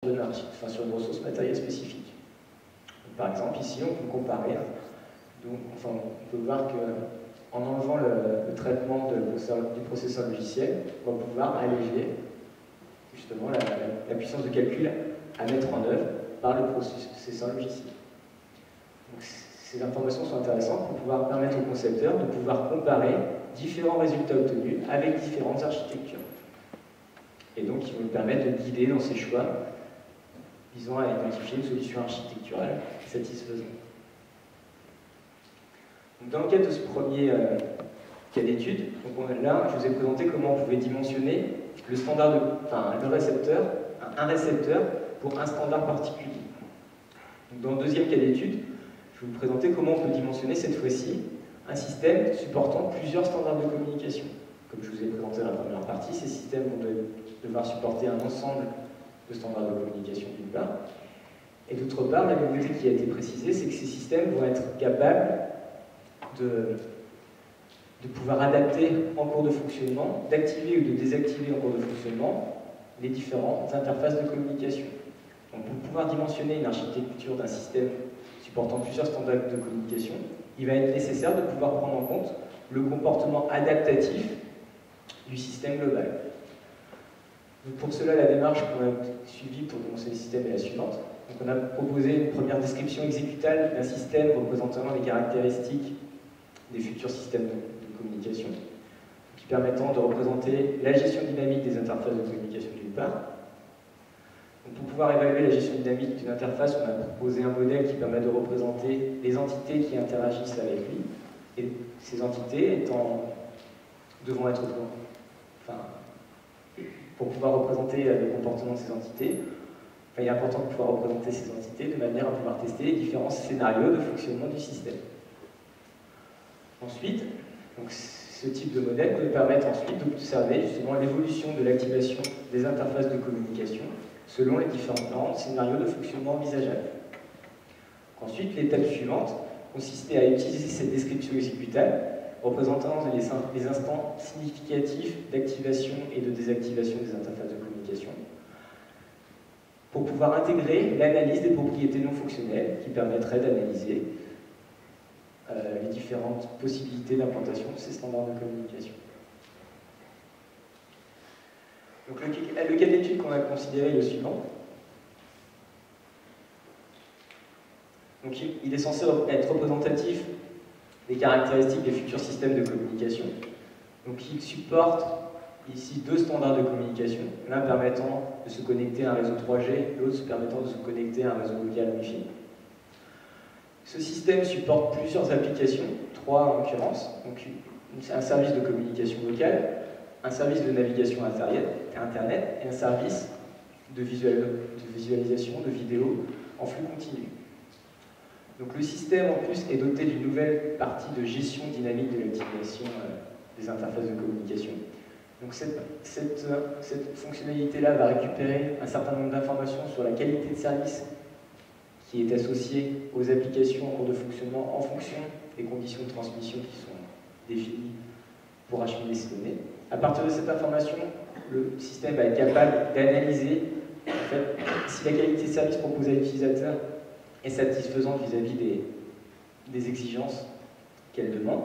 sur une ressource matérielle spécifique. Donc, par exemple, ici, on peut comparer. Donc, enfin, on peut voir qu'en enlevant le traitement du processeur logiciel, on va pouvoir alléger justement la puissance de calcul à mettre en œuvre par le processeur logiciel. Donc, ces informations sont intéressantes pour pouvoir permettre aux concepteurs de pouvoir comparer différents résultats obtenus avec différentes architectures. Et donc, ils vont nous permettre de guider dans ces choix visant à identifier une solution architecturale satisfaisante. Donc, dans le cadre de ce premier cas d'étude, là, je vous ai présenté comment on pouvait dimensionner le standard un récepteur pour un standard particulier. Donc, dans le deuxième cas d'étude, je vais vous présenter comment on peut dimensionner cette fois-ci un système supportant plusieurs standards de communication. Comme je vous ai présenté dans la première partie, ces systèmes vont devoir supporter un ensemble de standards de communication d'une part. Et d'autre part, la nouveauté qui a été précisée, c'est que ces systèmes vont être capables de pouvoir adapter en cours de fonctionnement, d'activer ou de désactiver en cours de fonctionnement les différentes interfaces de communication. Donc pour pouvoir dimensionner une architecture d'un système supportant plusieurs standards de communication, il va être nécessaire de pouvoir prendre en compte le comportement adaptatif du système global. Donc pour cela, la démarche qu'on a suivie pour dimensionner le système est la suivante. Donc on a proposé une première description exécutable d'un système représentant les caractéristiques des futurs systèmes de communication, qui permettant de représenter la gestion dynamique des interfaces de communication d'une part. Donc pour pouvoir évaluer la gestion dynamique d'une interface, on a proposé un modèle qui permet de représenter les entités qui interagissent avec lui, et ces entités devant être pour pouvoir représenter le comportement de ces entités, il est important de pouvoir représenter ces entités de manière à pouvoir tester les différents scénarios de fonctionnement du système. Ensuite, donc, ce type de modèle peut permettre ensuite d'observer justement l'évolution de l'activation des interfaces de communication selon les différents scénarios de fonctionnement envisageables. Ensuite, l'étape suivante consistait à utiliser cette description exécutable représentant les instants significatifs d'activation et de désactivation des interfaces de communication pour pouvoir intégrer l'analyse des propriétés non fonctionnelles qui permettrait d'analyser les différentes possibilités d'implantation de ces standards de communication. Donc le cas d'étude qu'on a considéré est le suivant. Donc il est censé être représentatif des caractéristiques des futurs systèmes de communication. Donc il supporte ici deux standards de communication, l'un permettant de se connecter à un réseau 3G, l'autre permettant de se connecter à un réseau local Wi-Fi. Ce système supporte plusieurs applications, trois en l'occurrence, donc un service de communication locale, un service de navigation Internet et un service de visualisation de vidéos en flux continu. Donc le système en plus est doté d'une nouvelle partie de gestion dynamique de l'activation des interfaces de communication. Donc cette fonctionnalité-là va récupérer un certain nombre d'informations sur la qualité de service qui est associée aux applications en cours de fonctionnement en fonction des conditions de transmission qui sont définies pour acheminer ces données. À partir de cette information, le système va être capable d'analyser en fait, si la qualité de service proposée à l'utilisateur est satisfaisante vis-à-vis des exigences qu'elle demande.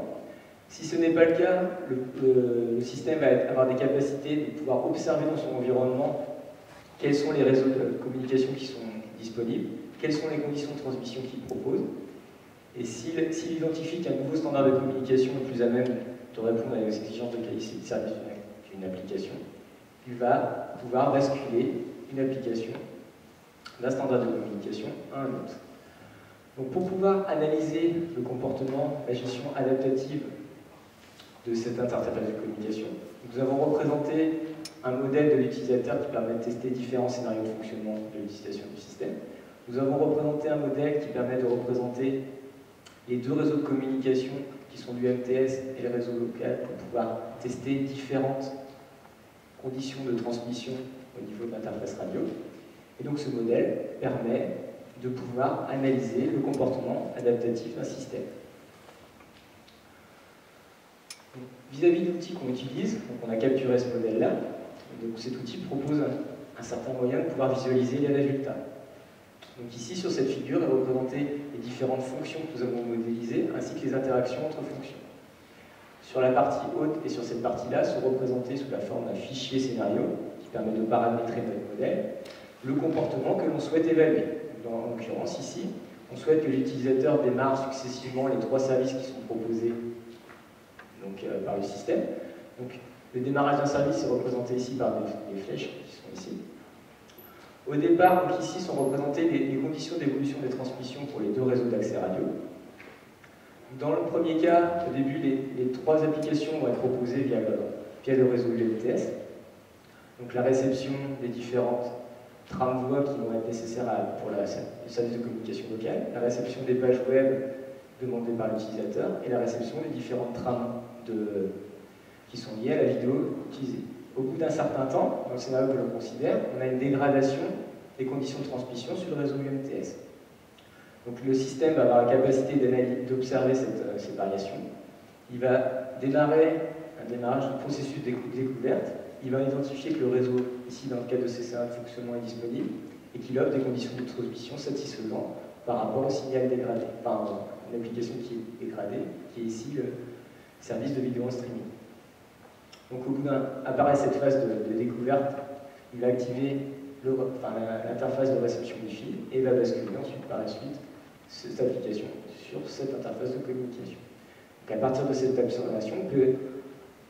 Si ce n'est pas le cas, le système va avoir des capacités de pouvoir observer dans son environnement quels sont les réseaux de communication qui sont disponibles, quelles sont les conditions de transmission qu'il propose, et s'il identifie qu'un nouveau standard de communication est plus à même de répondre aux exigences de qualité de service d'une application, il va pouvoir basculer une application d'un standard de communication à un autre. Donc pour pouvoir analyser le comportement, la gestion adaptative de cette interface de communication, nous avons représenté un modèle de l'utilisateur qui permet de tester différents scénarios de fonctionnement de l'utilisation du système. Nous avons représenté un modèle qui permet de représenter les deux réseaux de communication qui sont l'UMTS et le réseau local pour pouvoir tester différentes conditions de transmission au niveau de l'interface radio. Et donc ce modèle permet de pouvoir analyser le comportement adaptatif d'un système. Vis-à-vis de l'outil qu'on utilise, donc on a capturé ce modèle-là, donc cet outil propose un certain moyen de pouvoir visualiser les résultats. Donc ici, sur cette figure, est représentée les différentes fonctions que nous avons modélisées, ainsi que les interactions entre fonctions. Sur la partie haute et sur cette partie-là sont représentés sous la forme d'un fichier scénario qui permet de paramétrer notre modèle le comportement que l'on souhaite évaluer. En l'occurrence, ici, on souhaite que l'utilisateur démarre successivement les 3 services qui sont proposés par le système. Donc, le démarrage d'un service est représenté ici par des flèches qui sont ici. Au départ, donc ici sont représentées les conditions d'évolution des transmissions pour les 2 réseaux d'accès radio. Dans le premier cas, au début, les 3 applications vont être proposées via le réseau UMTS. Donc la réception des différentes trames voix qui vont être nécessaires pour le service de communication locale, la réception des pages web demandées par l'utilisateur et la réception des différentes trames qui sont liées à la vidéo utilisée. Au bout d'un certain temps, dans le scénario que l'on considère, on a une dégradation des conditions de transmission sur le réseau UMTS. Donc le système va avoir la capacité d'observer cette variation. Il va démarrer un démarrage du processus de découverte. Il va identifier que le réseau, ici dans le cas de CC1 de fonctionnement, est disponible et qu'il offre des conditions de transmission satisfaisantes par rapport au signal dégradé, enfin une application qui est dégradée, qui est ici le service de vidéo en streaming. Donc au bout apparaît cette phase de découverte, il va activer l'interface de réception du fil et va basculer ensuite par la suite cette application sur cette interface de communication. Donc à partir de cette observation, on peut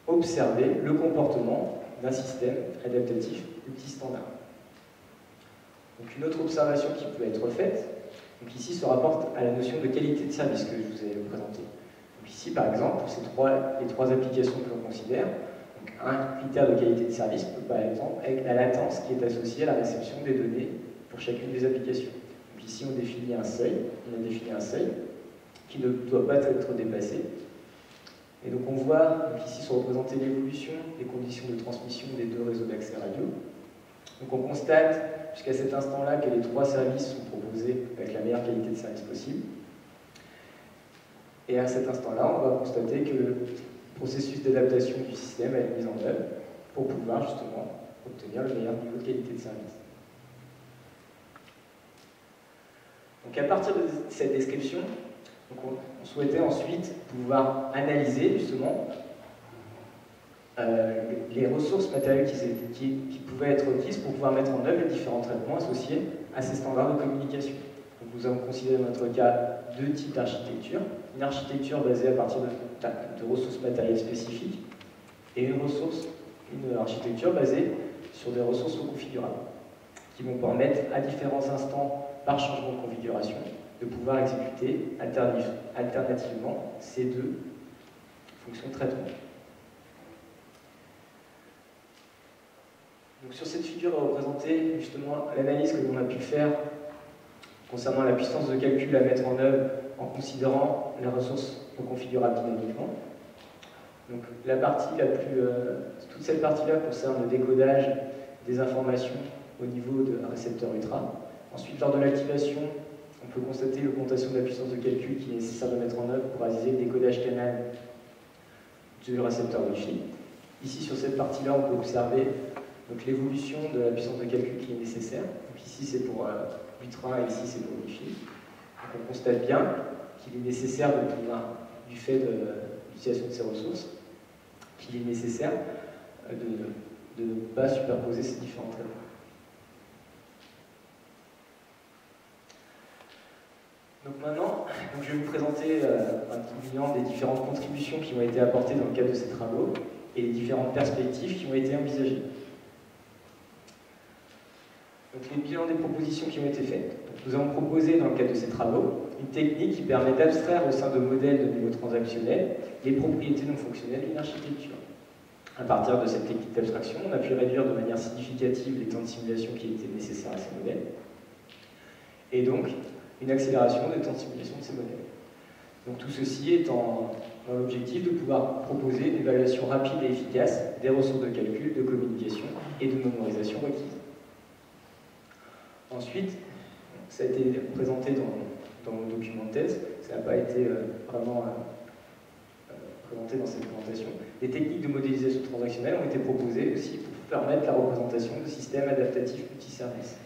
observer le comportement d'un système adaptatif multistandard. Donc une autre observation qui peut être faite, donc ici se rapporte à la notion de qualité de service que je vous ai présentée. Donc ici par exemple, pour les 3 applications que l'on considère, donc un critère de qualité de service peut par exemple être la latence qui est associée à la réception des données pour chacune des applications. Donc ici on a défini un seuil qui ne doit pas être dépassé. Et donc on voit, donc ici sont représentées l'évolution des conditions de transmission des 2 réseaux d'accès radio. Donc on constate jusqu'à cet instant-là que les 3 services sont proposés avec la meilleure qualité de service possible. Et à cet instant-là, on va constater que le processus d'adaptation du système a été mis en œuvre pour pouvoir justement obtenir le meilleur niveau de qualité de service. Donc à partir de cette description, donc on souhaitait ensuite pouvoir analyser justement les ressources matérielles qui pouvaient être requises pour pouvoir mettre en œuvre les différents traitements associés à ces standards de communication. Donc nous avons considéré dans notre cas 2 types d'architecture. Une architecture basée à partir de ressources matérielles spécifiques et une architecture basée sur des ressources reconfigurables qui vont permettre à différents instants par changement de configuration de pouvoir exécuter alternativement ces 2 fonctions de traitement. Donc sur cette figure est représentée justement l'analyse que l'on a pu faire concernant la puissance de calcul à mettre en œuvre en considérant les ressources reconfigurables dynamiquement. Donc toute cette partie-là concerne le décodage des informations au niveau de récepteur ultra. Ensuite, lors de l'activation, on peut constater l'augmentation de la puissance de calcul qui est nécessaire de mettre en œuvre pour réaliser le décodage canal du récepteur Wi-Fi. Ici, sur cette partie-là, on peut observer l'évolution de la puissance de calcul qui est nécessaire. Donc ici, c'est pour Ultra et ici, c'est pour Wi-Fi. Donc on constate bien qu'il est nécessaire de pouvoir, du fait de l'utilisation de ces ressources, qu'il est nécessaire de ne pas superposer ces différents traitements. Donc maintenant, je vais vous présenter un petit bilan des différentes contributions qui ont été apportées dans le cadre de ces travaux et les différentes perspectives qui ont été envisagées. Donc les bilans des propositions qui ont été faites. Donc, nous avons proposé dans le cadre de ces travaux une technique qui permet d'abstraire au sein de modèles de niveau transactionnel les propriétés non fonctionnelles d'une architecture. À partir de cette technique d'abstraction, on a pu réduire de manière significative les temps de simulation qui étaient nécessaires à ces modèles. Et donc, une accélération des temps de simulation de ces modèles. Donc tout ceci est dans l'objectif de pouvoir proposer une évaluation rapide et efficace des ressources de calcul, de communication et de mémorisation requises. Ensuite, ça a été présenté dans mon document de thèse, ça n'a pas été vraiment présenté dans cette présentation. Les techniques de modélisation transactionnelle ont été proposées aussi pour permettre la représentation de systèmes adaptatifs multiservices.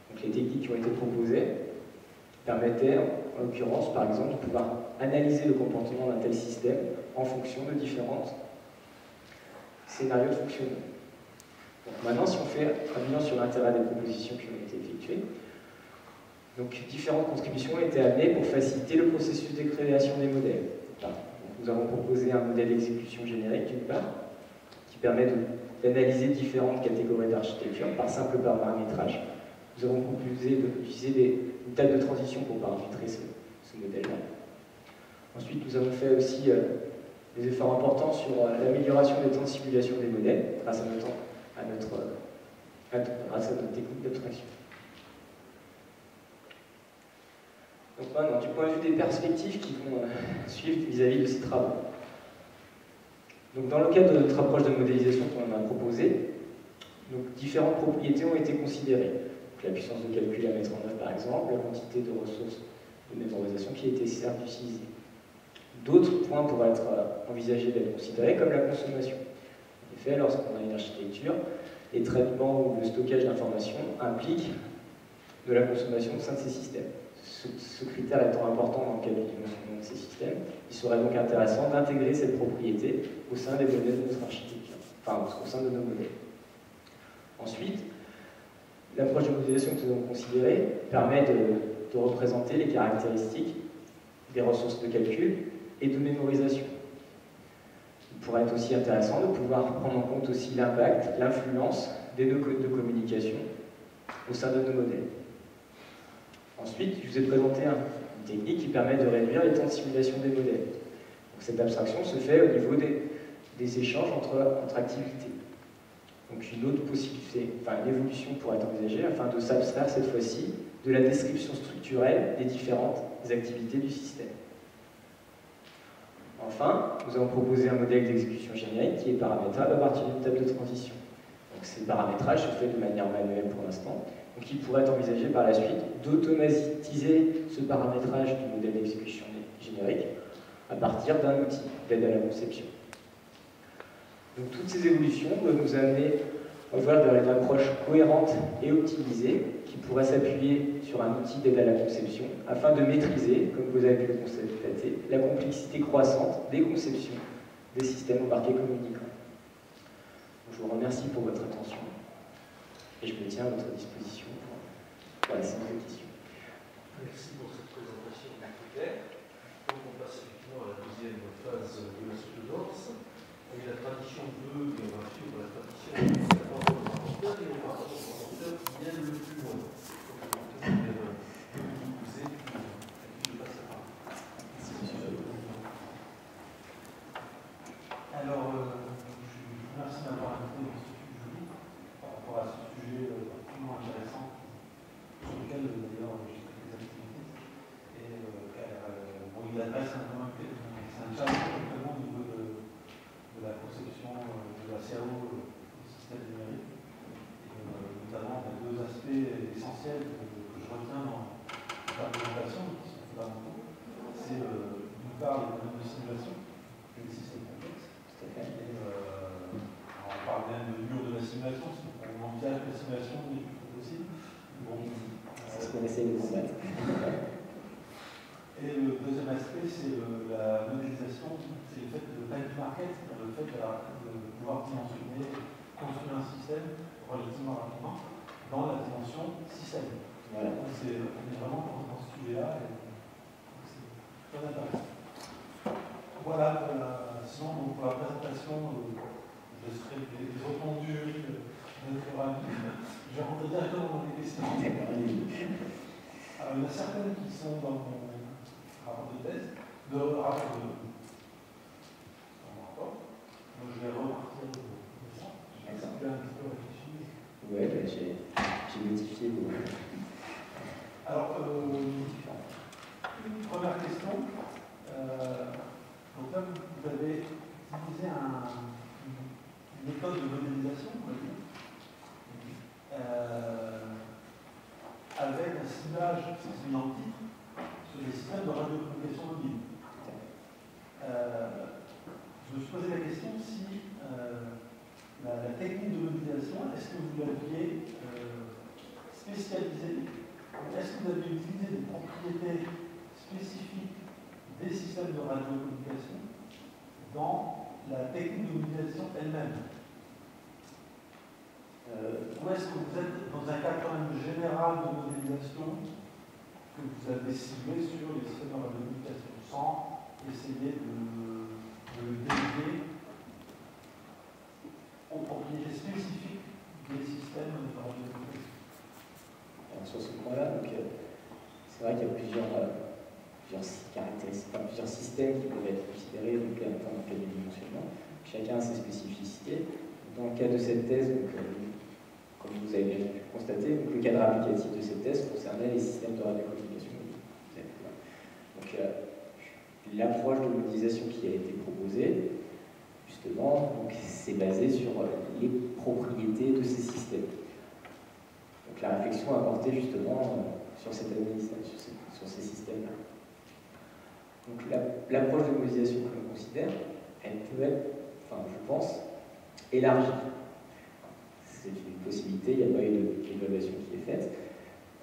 Donc les techniques qui ont été proposées permettaient, en l'occurrence, par exemple, de pouvoir analyser le comportement d'un tel système en fonction de différents scénarios de fonctionnement. Donc maintenant, si on fait un bilan sur l'intérêt des propositions qui ont été effectuées, donc différentes contributions ont été amenées pour faciliter le processus de création des modèles. Donc, nous avons proposé un modèle d'exécution générique, d'une part, qui permet d'analyser différentes catégories d'architecture par simple paramétrage. Nous avons proposé d'utiliser une table de transition pour paramétrer ce modèle-là. Ensuite, nous avons fait aussi des efforts importants sur l'amélioration des temps de simulation des modèles grâce à notre technique d'abstraction. Donc maintenant, du point de vue des perspectives qui vont suivre vis-à-vis de ces travaux. Donc dans le cadre de notre approche de modélisation qu'on a proposée, donc, différentes propriétés ont été considérées. Donc, la puissance de calcul à mettre en œuvre par exemple, la quantité de ressources de mémorisation qui a été certes utilisée. D'autres points pourraient être envisagés d'être considérés comme la consommation. En effet, lorsqu'on a une architecture, les traitements ou le stockage d'informations impliquent de la consommation au sein de ces systèmes. Ce critère étant important dans le calcul du fonctionnement de ces systèmes, il serait donc intéressant d'intégrer cette propriété au sein des modèles de notre architecture, enfin au sein de nos modèles. Ensuite, l'approche de modélisation que nous avons considérée permet de représenter les caractéristiques des ressources de calcul et de mémorisation. Il pourrait être aussi intéressant de pouvoir prendre en compte aussi l'impact, l'influence des deux codes de communication au sein de nos modèles. Ensuite, je vous ai présenté une technique qui permet de réduire les temps de simulation des modèles. Donc, cette abstraction se fait au niveau des échanges entre activités. Donc une autre possibilité, enfin une évolution pourrait être envisagée afin de s'abstraire cette fois-ci de la description structurelle des différentes activités du système. Enfin, nous avons proposé un modèle d'exécution générique qui est paramétrable à partir d'une table de transition. Donc ces paramétrages se fait de manière manuelle pour l'instant. Donc il pourrait être envisagé par la suite d'automatiser ce paramétrage du modèle d'exécution générique à partir d'un outil d'aide à la conception. Donc toutes ces évolutions doivent nous amener à voir vers une approche cohérente et optimisée qui pourrait s'appuyer sur un outil d'aide à la conception afin de maîtriser, comme vous avez pu le constater, la complexité croissante des conceptions des systèmes embarqués communicants. Donc, je vous remercie pour votre attention et je me tiens à votre disposition pour la séance de questions. Merci pour cette présentation très claire. Donc on passe effectivement à la deuxième phase de la soutenance. Et la tradition veut, et on va suivre la tradition de la parole au rapporteur, et on va avoir un rapporteur qui vient le plus loin. Donc le rapporteur vous poser, puis je passe la parole. Alors, je vous remercie d'avoir invité M. Joly par rapport à ce sujet particulièrement intéressant, sur lequel d'ailleurs j'ai fait des activités. Et bon, il adresse quand même c'est un challenge actuellement au niveau de la conception de la CAO du système numérique, et notamment deux aspects essentiels que je retiens dans la présentation, qui sont fondamentaux. C'est d'une part les problèmes de simulation, les systèmes complexes, et on parle même de mur de la simulation, on envisage que la simulation n'est plus possible. Bon, c'est ce qu'on essaie de combattre. Et le deuxième aspect, c'est la modélisation, c'est le fait de time to market, le fait de pouvoir dimensionner, construire un système relativement rapidement dans la dimension système. Voilà. Donc on est vraiment dans ce sujet-là, et c'est très intéressant. Voilà, sinon donc, pour la présentation, je serai des retenus de notre ami. Je vais rentrer directement dans les questions. Alors, il y en a certaines qui sont dans mon rapport de thèse, rapport. Donc, je vais repartir de ça. Je vais un petit peu réfléchir. Oui, j'ai modifié vos... Alors, une première question. Donc là, vous avez utilisé une méthode de modélisation, on va dire, avec un ciblage identique sur les systèmes de radiocommunication mobile. Je me suis posé la question si la technique de modélisation, est-ce que vous l'aviez spécialisée? Est-ce que vous avez utilisé des propriétés spécifiques des systèmes de radiocommunication dans la technique de modélisation elle-même? Ou est-ce que vous êtes dans un cas quand même général de modélisation que vous avez ciblé sur les systèmes de radiocommunication sans essayer de le déléguer aux propriétés spécifiques des systèmes de radiocommunication? Sur ce point-là, c'est vrai qu'il y a plusieurs caractéristiques, plusieurs systèmes qui peuvent être considérés donc, dans le cas du dimensionnement. Chacun a ses spécificités. Dans le cas de cette thèse, comme vous avez bien pu constater, le cadre applicatif de cette thèse concernait les systèmes de radiocommunication. Donc, l'approche de modélisation qui a été proposée, justement, c'est basé sur les propriétés de ces systèmes. Donc, la réflexion a porté justement sur cette analyse, sur ces systèmes-là. Donc, l'approche de modélisation que l'on considère, elle peut être, je pense, élargie. C'est une possibilité, il n'y a pas eu d'évaluation qui est faite.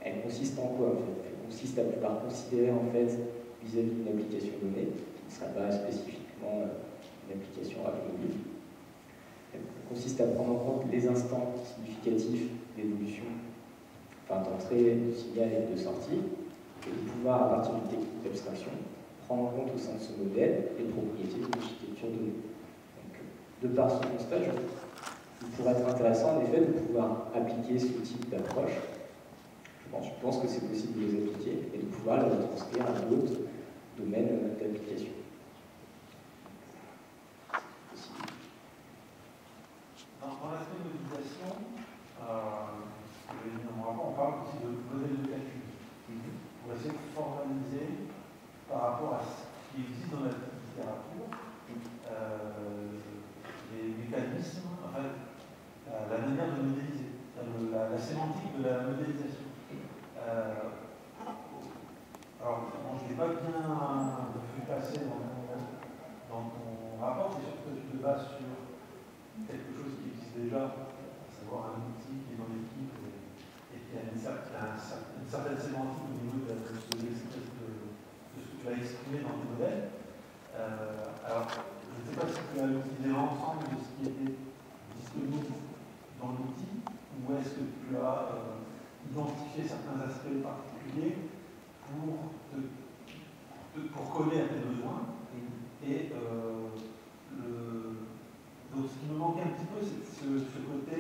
Elle consiste en quoi, en fait? Elle consiste à pouvoir considérer, en fait, vis-à-vis d'une application donnée, qui ne serait pas spécifiquement une application radio-mobile. Elle consiste à prendre en compte les instants significatifs d'évolution, d'entrée de signal et de sortie, et de pouvoir, à partir d'une technique d'abstraction, prendre en compte au sein de ce modèle les propriétés de l'architecture donnée. Donc, de par ce constat, il pourrait être intéressant, en effet, de pouvoir appliquer ce type d'approche. Je pense que c'est possible de les appliquer et de pouvoir les retranscrire à d'autres domaines d'application. Dans l'aspect de modélisation, on parle aussi de modèle de calcul. Pour essayer de formaliser par rapport à ce qui existe dans la littérature, les mécanismes, en fait, la manière de modéliser, la sémantique de la modélisation. Alors, je n'ai pas bien vu passer dans ton rapport, c'est surtout que tu te bases sur quelque chose qui existe déjà, à savoir un outil qui est dans l'équipe et qui a une certaine sémantique au niveau de ce que tu as exprimé dans tes modèles. Alors, je ne sais pas si tu as utilisé l'ensemble de ce qui était disponible dans l'outil, ou est-ce que tu as identifié certains aspects particuliers pour coller à tes besoins. Et donc, ce qui me manquait un petit peu, c'est ce côté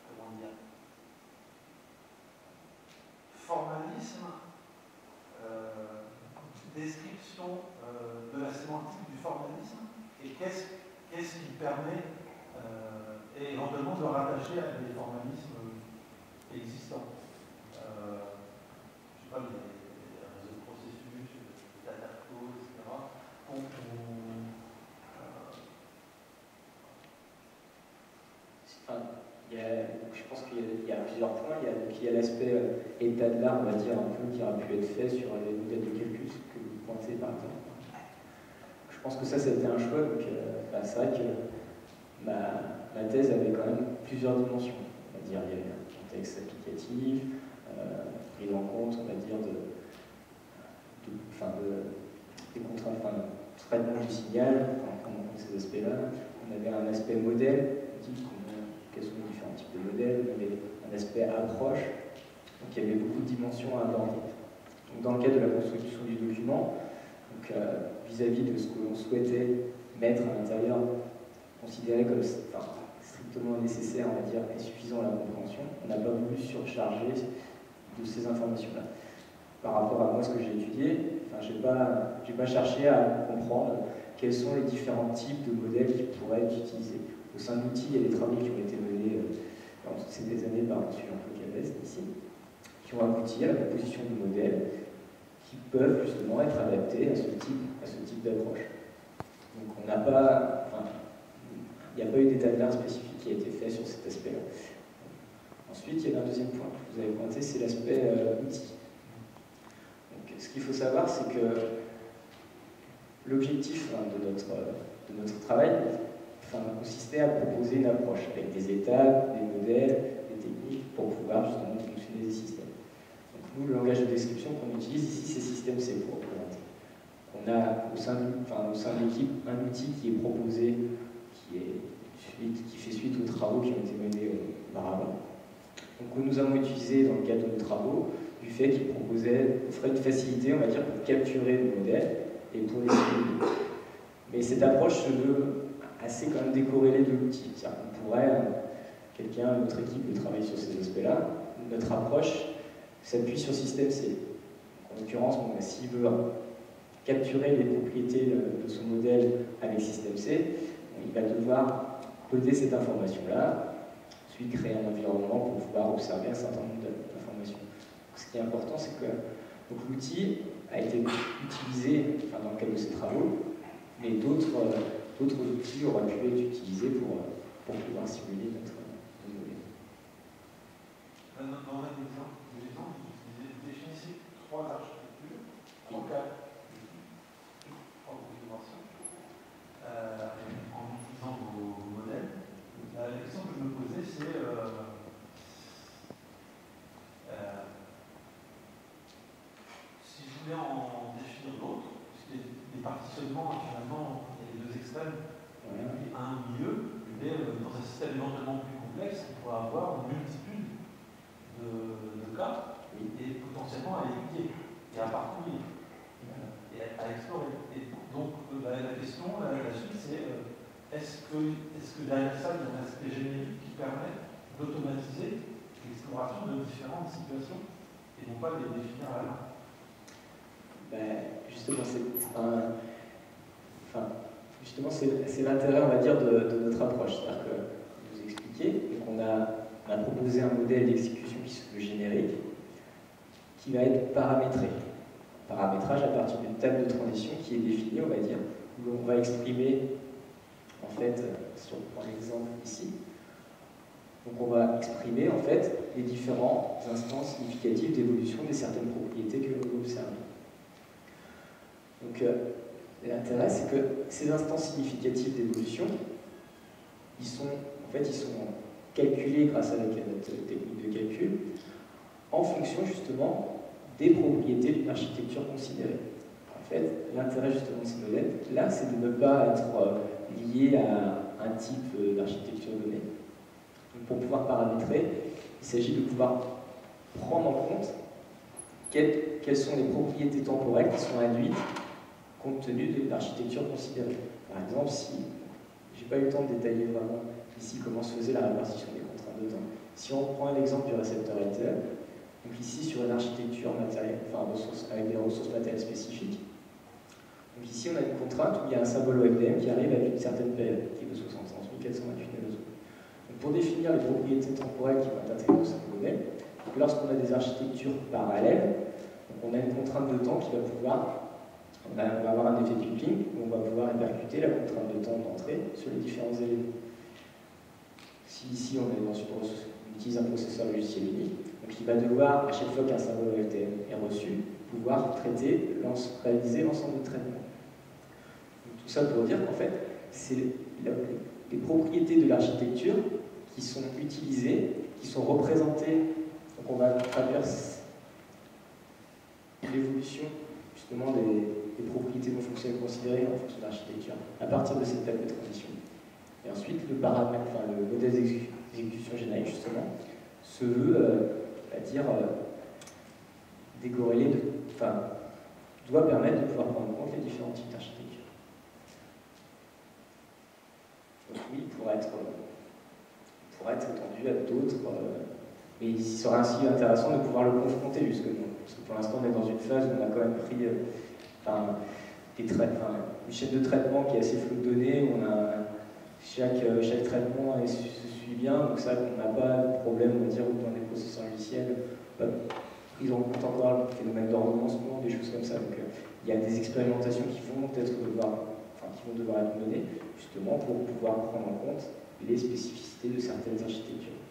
comment dire, formalisme, description de la sémantique du formalisme, et qu'est-ce qui permet et éventuellement de le rattacher à des formalismes existants. Je ne sais pas, les réseaux de processus, les data flows, etc. Je pense qu'il y a plusieurs points. Il y a l'aspect état de l'art, on va dire, un peu, qui aurait pu être fait sur les modèles de calcul que vous pointez par exemple. Je pense que ça a été un choix. Donc, c'est vrai que ma thèse avait quand même plusieurs dimensions. On va dire, il y avait un contexte applicatif, prise en compte, on va dire, des contraintes, traitement du signal, prendre en compte ces aspects-là. On avait un aspect modèle, quels sont les différents types de modèles, on avait un aspect approche, donc il y avait beaucoup de dimensions à aborder. Donc, dans le cadre de la construction du document, vis-à-vis de ce que l'on souhaitait mettre à l'intérieur, considéré comme strictement nécessaire, on va dire, et suffisant à la compréhension, on n'a pas voulu surcharger de ces informations-là. Par rapport à moi, ce que j'ai étudié, j'ai pas cherché à comprendre quels sont les différents types de modèles qui pourraient être utilisés. Au sein de l'outil, il y a des travaux qui ont été menés dans toutes ces années par M. Jean-Claude Cavès, ici, qui ont abouti à la proposition de modèles qui peuvent justement être adaptés à ce type d'approche. Donc on n'a pas, il n'y a pas eu d'état de l'art spécifique qui a été fait sur cet aspect-là. Ensuite, il y a un deuxième point que vous avez pointé, c'est l'aspect outil. Donc, ce qu'il faut savoir, c'est que l'objectif de de notre travail consistait à proposer une approche avec des étapes, des modèles, des techniques pour pouvoir justement fonctionner des systèmes. Donc nous, le langage de description qu'on utilise ici, c'est système C pour représenter. On a au sein de l'équipe un outil qui est proposé, qui fait suite aux travaux qui ont été menés auparavant. Donc nous avons utilisé dans le cadre de nos travaux du fait qu'il offrait une facilité, on va dire, pour capturer le modèle et pour les simuler. Mais cette approche se veut assez quand même décorrélée de l'outil. C'est-à-dire qu'on pourrait, notre équipe, de travailler sur ces aspects-là. Notre approche s'appuie sur système C. En l'occurrence, s'il veut capturer les propriétés de son modèle avec système C, il va devoir coder cette information-là, ensuite créer un environnement pour pouvoir observer un certain nombre d'informations. Ce qui est important, c'est que l'outil a été utilisé dans le cadre de ces travaux, mais d'autres outils auraient pu être utilisés pour pouvoir simuler notre modèle. Dans un exemple, vous définissez trois architectures, trois configurations, en utilisant vos modèles. La question que je me posais, c'est si je voulais en définir d'autres, parce que les partitionnements, finalement, il y a les deux extrêmes, et puis un au milieu, mais dans un système éventuellement plus complexe, on pourrait avoir une multitude de cas et potentiellement à étudier et à parcourir et à explorer. Et donc la question, la suite, c'est est-ce que derrière ça, il y a un aspect générique qui permet d'automatiser l'exploration de différentes situations et non pas de les définir à la main? Justement, c'est l'intérêt, on va dire, de notre approche. C'est-à-dire que vous expliquez qu'on a proposé un modèle d'exécution qui se veut générique, qui va être paramétré. Paramétrage à partir d'une table de transition qui est définie, on va dire, où on va exprimer, en fait, si on prend l'exemple ici, donc on va exprimer, en fait, les différents instants significatifs d'évolution de certaines propriétés que l'on veut observer. Donc, l'intérêt, c'est que ces instants significatifs d'évolution, ils sont calculés grâce à notre technique de calcul en fonction justement des propriétés d'une architecture considérée. En fait, l'intérêt justement de ces modèles-là, c'est de ne pas être lié à un type d'architecture donnée. Donc, pour pouvoir paramétrer, il s'agit de pouvoir prendre en compte quelles sont les propriétés temporelles qui sont induites compte tenu de l'architecture considérée. Par exemple, si, je n'ai pas eu le temps de détailler vraiment ici comment se faisait la répartition des contraintes de temps. Si on prend l'exemple du récepteur Intel, donc ici sur une architecture matérielle, avec des ressources matérielles spécifiques, donc ici on a une contrainte où il y a un symbole OFDM qui arrive avec une certaine période, qui est de 428 nanosecondes. Donc pour définir les propriétés temporelles qui vont être intégrées au sein du modèle, lorsqu'on a des architectures parallèles, donc on a une contrainte de temps qui va pouvoir on va avoir un effet clipping où on va pouvoir répercuter la contrainte de temps d'entrée sur les différents éléments. Si ici on utilise un processeur logiciel unique, donc il va devoir, à chaque fois qu'un symbole OFDM est reçu, pouvoir réaliser l'ensemble de traitements. Donc, tout ça pour dire qu'en fait, c'est les propriétés de l'architecture qui sont utilisées, qui sont représentées. Donc on va travers l'évolution justement des propriétés non fonctionnelles considérées en fonction de l'architecture à partir de cette table de transition. Et ensuite, le modèle d'exécution générique, justement, se veut, décorréler doit permettre de pouvoir prendre en compte les différents types d'architecture. Donc oui, pour être étendu à d'autres, mais il serait ainsi intéressant de pouvoir le confronter justement. Parce que pour l'instant, on est dans une phase où on a quand même pris une chaîne de traitement qui est assez floue de données, où on a chaque traitement se suit bien, donc ça, on n'a pas de problème, on va dire, dans les processeurs logiciels, pris en compte encore le phénomène d'ordonnancement, des choses comme ça. Donc il y a des expérimentations qui vont devoir être menées, justement, pour pouvoir prendre en compte les spécificités de certaines architectures.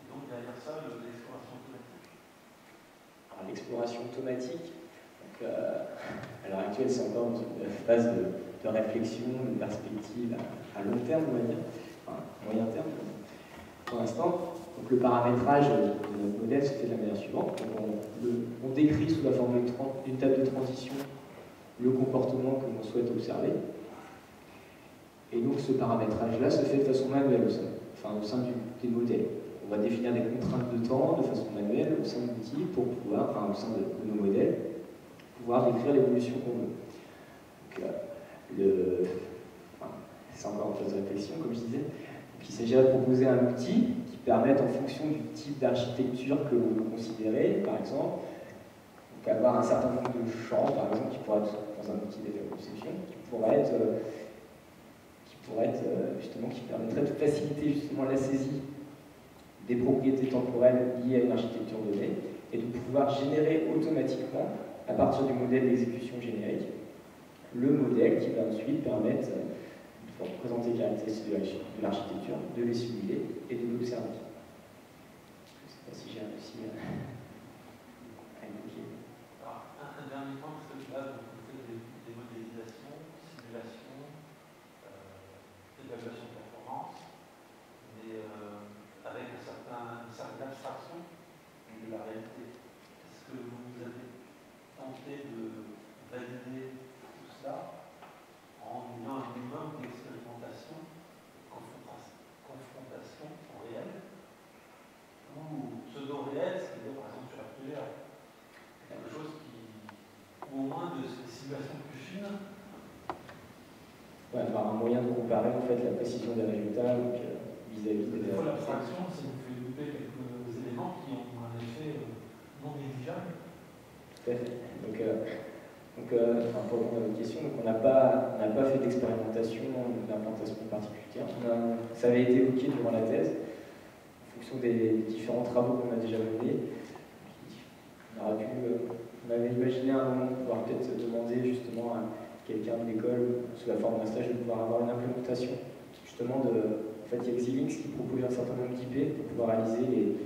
Donc derrière ça, l'exploration automatique. Alors l'exploration automatique, À l'heure actuelle, c'est encore dans une phase de réflexion, de perspective à long terme, on va dire, enfin, moyen terme pour l'instant. Donc le paramétrage de notre modèle se fait de la manière suivante. Donc on décrit sous la forme d'une table de transition le comportement que l'on souhaite observer. Et donc ce paramétrage-là se fait de façon manuelle au sein des modèles. On va définir des contraintes de temps de façon manuelle au sein de l'outil pour pouvoir, au sein de nos modèles, pouvoir décrire l'évolution qu'on veut. C'est encore en phase de réflexion, comme je disais. Donc, il s'agirait de proposer un outil qui permette, en fonction du type d'architecture que l'on veut considérer, par exemple, donc avoir un certain nombre de champs, par exemple, qui pourraient être dans un outil d'état de conception, qui permettrait de faciliter justement la saisie des propriétés temporelles liées à une architecture donnée et de pouvoir générer automatiquement, à partir du modèle d'exécution générique, le modèle qui va ensuite permettre de représenter les caractéristiques de l'architecture, de les simuler et de l'observer. Je ne sais pas si j'ai réussi à évoquer. Alors, un dernier point, parce que là, vous faites des modélisations, simulations, évaluation de performance, mais avec une certaine abstraction de la réalité. Est-ce que vous avez tenté de valider tout cela en ayant un minimum d'expérimentation, confrontation au réel, ou pseudo-réel, c'est-à-dire par exemple sur RPGA, quelque chose ou au moins de simulation plus fine. Ouais, avoir un moyen de comparer en fait la précision des résultats vis-à-vis des. Des fois, l'abstraction, c'est vous fait louper quelques éléments qui ont un effet non négligeable. Tout à fait. Pour répondre à votre question, on n'a pas fait d'expérimentation d'implantation particulière. Ça avait été évoqué durant la thèse, en fonction des différents travaux qu'on a déjà menés. On avait imaginé à un moment pouvoir peut-être demander justement à quelqu'un de l'école, sous la forme d'un stage, de pouvoir avoir une implémentation. Justement, en fait, il y a Xilinx qui propose un certain nombre d'IP pour pouvoir réaliser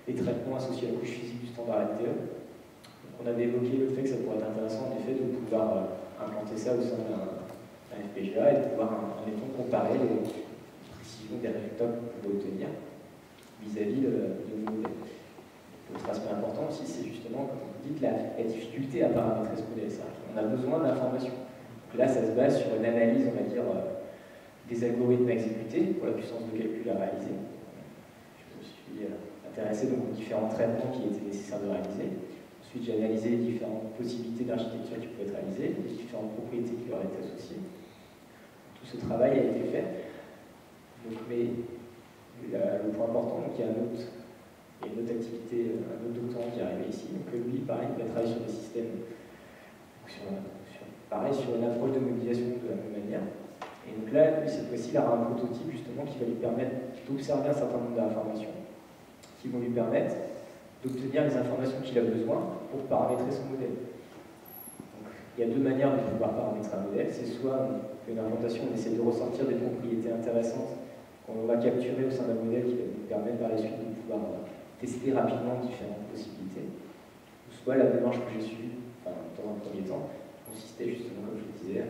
les traitements associés à la couche physique du standard LTE. Donc, on avait évoqué le fait que ça pourrait être intéressant, en effet, de pouvoir implanter ça au sein d'un FPGA et de pouvoir, en effet, comparer les précisions des résultats qu'on pouvait obtenir vis-à-vis de nos modèles. L'autre aspect important aussi, c'est justement, comme vous dites, la difficulté à paramétrer ce modèle. On a besoin d'informations. Là, ça se base sur une analyse, on va dire, des algorithmes à exécuter pour la puissance de calcul à réaliser. Je me suis intéressé donc aux différents traitements qui étaient nécessaires de réaliser. Ensuite, j'ai analysé les différentes possibilités d'architecture qui pouvaient être réalisées, les différentes propriétés qui leur étaient associées. Tout ce travail a été fait. Donc, mais le point important, donc, il y a une autre activité, un autre doctorant qui est arrivé ici. Donc lui, pareil, il va travailler sur des systèmes, sur une approche de modélisation de la même manière. Et donc là, cette fois-ci, il aura un prototype justement qui va lui permettre d'observer un certain nombre d'informations qui vont lui permettre d'obtenir les informations qu'il a besoin pour paramétrer son modèle. Donc, il y a deux manières de pouvoir paramétrer un modèle. C'est soit une implantation, on essaie de ressortir des propriétés intéressantes qu'on va capturer au sein d'un modèle qui va nous permettre par la suite de pouvoir tester rapidement différentes possibilités. Soit la démarche que j'ai suivie, dans un premier temps, consistait justement, comme je le disais,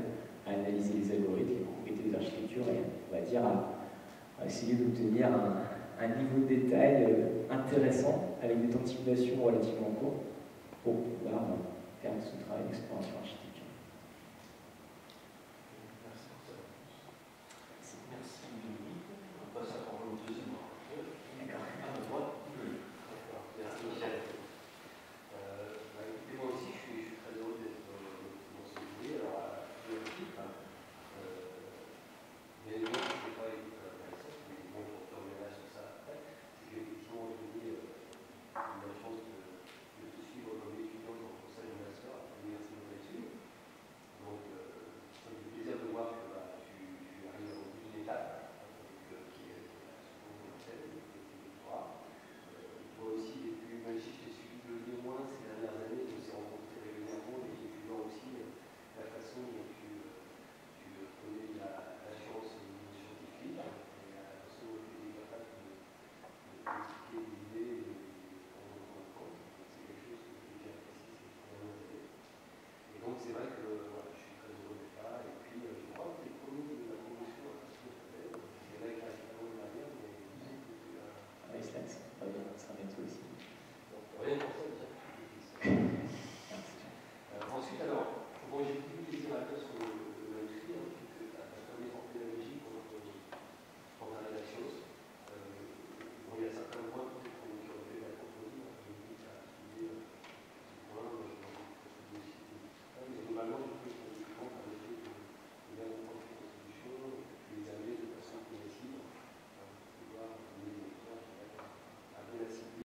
à analyser les algorithmes, les propriétés des architectures et, on va dire, à essayer d'obtenir un niveau de détail intéressant avec des temps de simulation relativement courts pour pouvoir faire ce travail d'exploration architecturale.